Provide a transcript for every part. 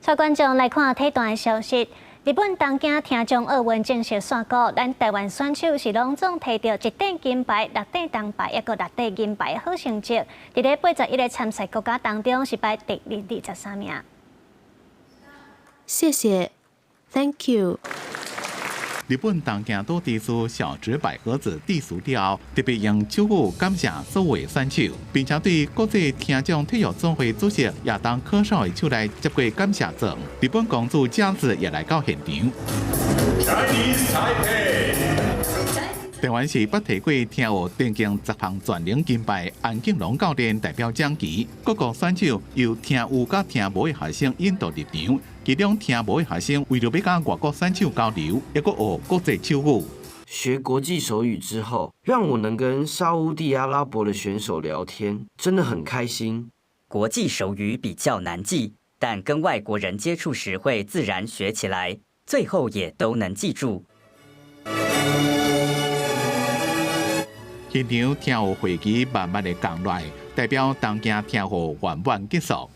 带观众来看体段的消息。日本东京听将奥运正式宣告，咱台湾选手是隆重摕到1块金牌、6块铜牌，一个6块银牌的好成绩。伫咧81个参赛国家当中，是排第23名。谢谢 ，Thank you。日本东京都地区小直百合子第10条特别用手语感谢所有选手，并且对国际听障体育总会主席亚当科少的手来接过感谢状。日本公主佳子也来到现场。台湾是捌提过听学电竞10项全能金牌安敬龙教练代表蒋琦，各国选手由听有甲听无的学生引导入场。其中听无的学生为了要甲外国选手交流，也阁学国际手语。学国际手语之后，让我能跟沙烏地阿拉伯的选手聊天，真的很开心。国际手语比较难记，但跟外国人接触时会自然学起来，最后也都能记住。现场听学会期慢慢的降落，代表东京听学圆满结束。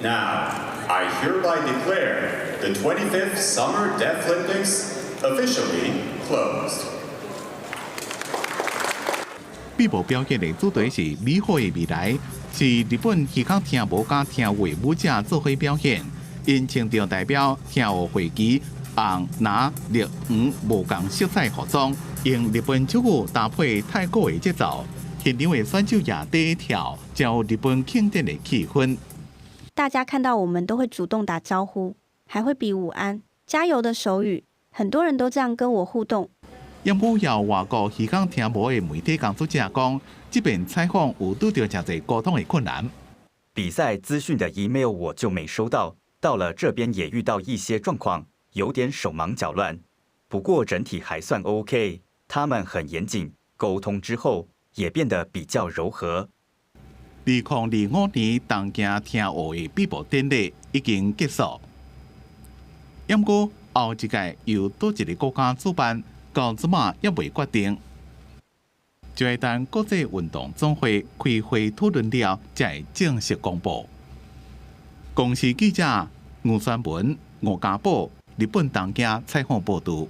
Now, I hereby declare the 25th Summer Deaf Olympics officially closed. 闭幕表演的主题是“美好的未来”，是日本耳孔听无甲听有的舞者做伙表演。因穿着代表听学会旗红、蓝、绿、黄无同色彩服装，用日本手语搭配泰国的节奏，现场的选手也第一跳，将日本庆典的气氛。大家看到我们都会主动打招呼，还会比午安、加油的手语，很多人都这样跟我互动。也有外国耳孔听无的媒体工作者讲，这边采访有遇到真侪沟通的困难。比赛资讯的 email 我就没收到，到了这边也遇到一些状况，有点手忙脚乱。不过整体还算 OK， 他们很严谨，沟通之后也变得比较柔和。2025年东京听学的闭幕典礼已经结束，不过后一届由多一个国家主办，到即马也未决定。就要等国际运动总会开会讨论了，才会正式公布。公司记者吴宣文、吴家宝，日本东京采访报道。